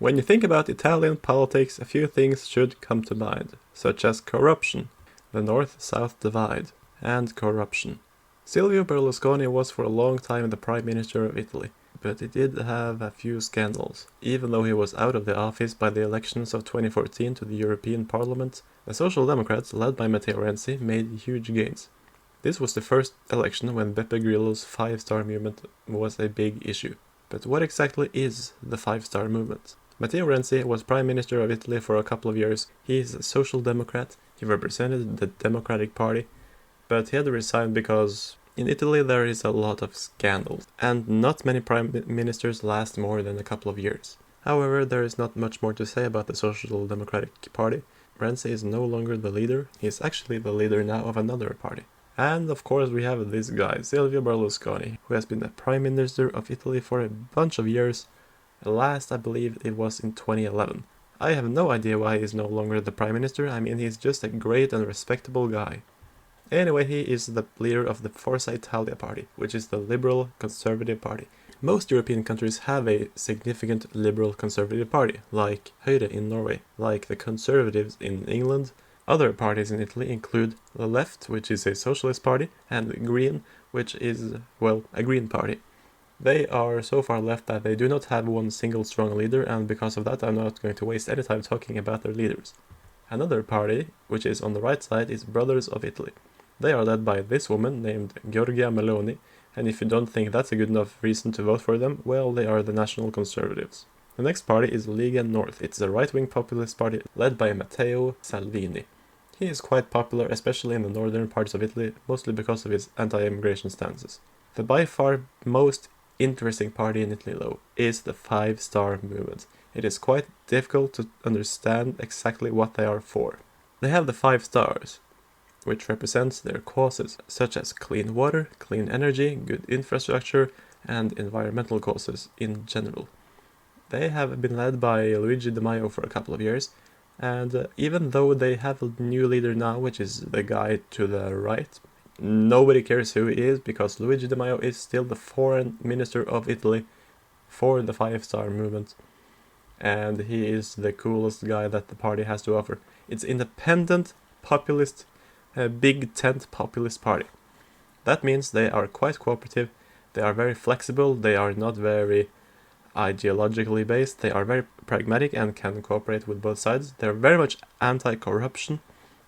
When you think about Italian politics, a few things should come to mind, such as corruption, the North-South divide, and corruption. Silvio Berlusconi was for a long time the Prime Minister of Italy, but he did have a few scandals. Even though he was out of the office by the elections of 2014 to the European Parliament, the Social Democrats, led by Matteo Renzi, made huge gains. This was the first election when Beppe Grillo's FiveStar Movement was a big issue. But what exactly is the FiveStar Movement? Matteo Renzi was Prime Minister of Italy for a couple of years. He is a social democrat, he represented the Democratic Party, but he had to resign because in Italy there is a lot of scandals, and not many prime ministers last more than a couple of years. However, there is not much more to say about the Social Democratic Party. Renzi is no longer the leader, he is actually the leader now of another party. And of course we have this guy, Silvio Berlusconi, who has been the Prime Minister of Italy for a bunch of years. Last I believe it was in 2011. I have no idea why he is no longer the Prime Minister. I mean, he's just a great and respectable guy. Anyway, he is the leader of the Forza Italia party, which is the liberal conservative party. Most European countries have a significant liberal conservative party, like Høyre in Norway, like the Conservatives in England. Other parties in Italy include the Left, which is a socialist party, and Green, which is, well, a green party. They are so far left that they do not have one single strong leader, and because of that I'm not going to waste any time talking about their leaders. Another party, which is on the right side, is Brothers of Italy. They are led by this woman named Giorgia Meloni, and if you don't think that's a good enough reason to vote for them, well, they are the National Conservatives. The next party is Lega North. It's a right-wing populist party led by Matteo Salvini. He is quite popular, especially in the northern parts of Italy, mostly because of his anti-immigration stances. The by far most interesting party in Italy, though, is the FiveStar Movement. It is quite difficult to understand exactly what they are for. They have the 5 stars, which represents their causes, such as clean water, clean energy, good infrastructure, and environmental causes in general. They have been led by Luigi for a couple of years, and even though they have a new leader now, which is the guy to the right, nobody cares who he is, because Luigi is still the foreign minister of Italy for the FiveStar Movement, and he is the coolest guy that the party has to offer. It's independent, populist, big tent populist party. That means they are quite cooperative, they are very flexible, they are not very ideologically based, they are very pragmatic and can cooperate with both sides. They're very much anti-corruption,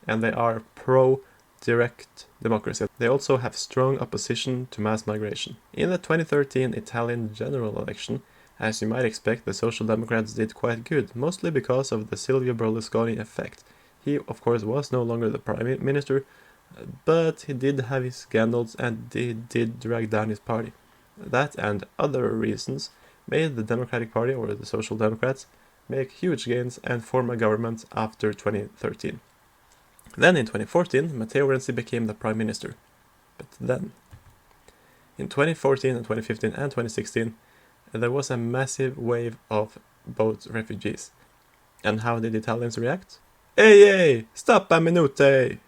and they are pro-direct democracy. They also have strong opposition to mass migration. In the 2013 Italian general election, as you might expect, the Social Democrats did quite good, mostly because of the Silvio Berlusconi effect. He, of course, was no longer the Prime Minister, but he did have his scandals and he did drag down his party. That and other reasons made the Democratic Party, or the Social Democrats, make huge gains and form a government after 2013. Then in 2014, Matteo Renzi became the Prime Minister. But then, in 2014 and 2015 and 2016, there was a massive wave of boat refugees. And how did Italians react? Hey, stop a minute!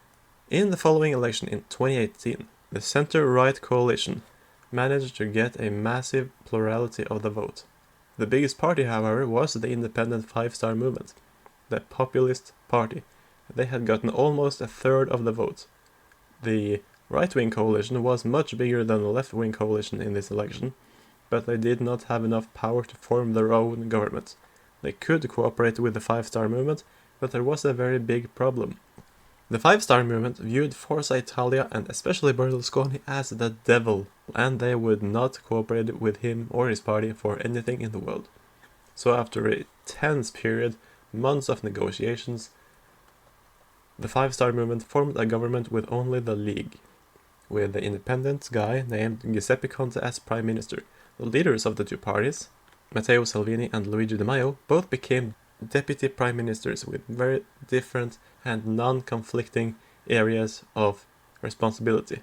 In the following election in 2018, the center-right coalition managed to get a massive plurality of the vote. The biggest party, however, was the independent FiveStar Movement, the populist party. They had gotten almost a third of the vote. The right-wing coalition was much bigger than the left-wing coalition in this election, but they did not have enough power to form their own government. They could cooperate with the FiveStar Movement, but there was a very big problem. The FiveStar Movement viewed Forza Italia and especially Berlusconi as the devil, and they would not cooperate with him or his party for anything in the world. So after a tense period, months of negotiations, the FiveStar Movement formed a government with only the League, with the independent guy named Giuseppe Conte as Prime Minister. The leaders of the two parties, Matteo Salvini and Luigi both became deputy prime ministers with very different and non-conflicting areas of responsibility.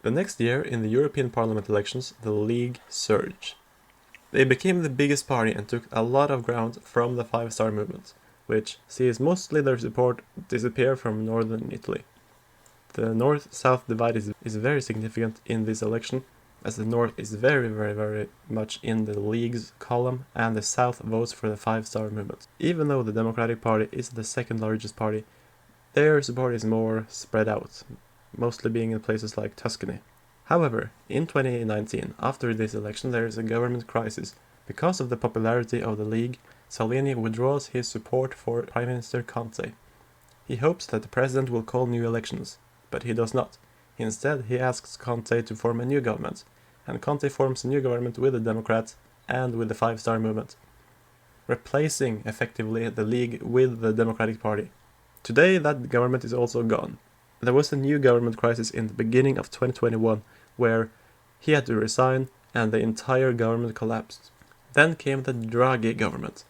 The next year, in the European Parliament elections, the League surged. They became the biggest party and took a lot of ground from the FiveStar Movement, which sees mostly their support disappear from northern Italy. The north-south divide is very significant in this election, as the North is very much in the League's column and the South votes for the FiveStar Movement. Even though the Democratic Party is the second largest party, their support is more spread out, mostly being in places like Tuscany. However, in 2019, after this election, there is a government crisis. Because of the popularity of the League, Salvini withdraws his support for Prime Minister Conte. He hopes that the president will call new elections, but he does not. Instead, he asks Conte to form a new government, and Conte forms a new government with the Democrats and with the FiveStar Movement, replacing effectively the League with the Democratic Party. Today, that government is also gone. There was a new government crisis in the beginning of 2021, where he had to resign and the entire government collapsed. Then came the Draghi government,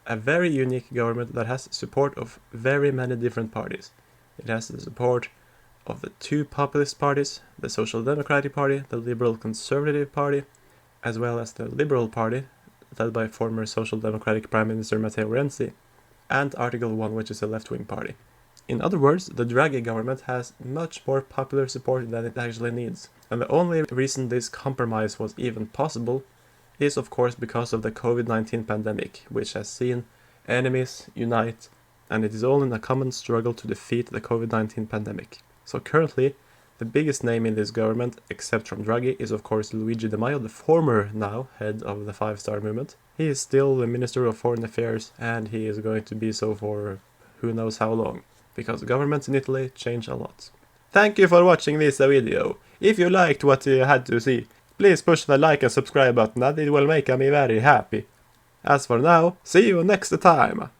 a very unique government that has support of very many different parties. It has the support of the two populist parties, the Social Democratic Party, the Liberal Conservative Party, as well as the Liberal Party, led by former Social Democratic Prime Minister Matteo Renzi, and Article 1, which is a left-wing party. In other words, the Draghi government has much more popular support than it actually needs. And the only reason this compromise was even possible is of course because of the COVID-19 pandemic, which has seen enemies unite, and it is all in a common struggle to defeat the COVID-19 pandemic. So currently, the biggest name in this government, except from Draghi, is of course Luigi Di Maio, the former now head of the FiveStar Movement. He is still the Minister of Foreign Affairs, and he is going to be so for who knows how long, because governments in Italy change a lot. Thank you for watching this video. If you liked what you had to see, please push the like and subscribe button, and it will make me very happy. As for now, see you next time!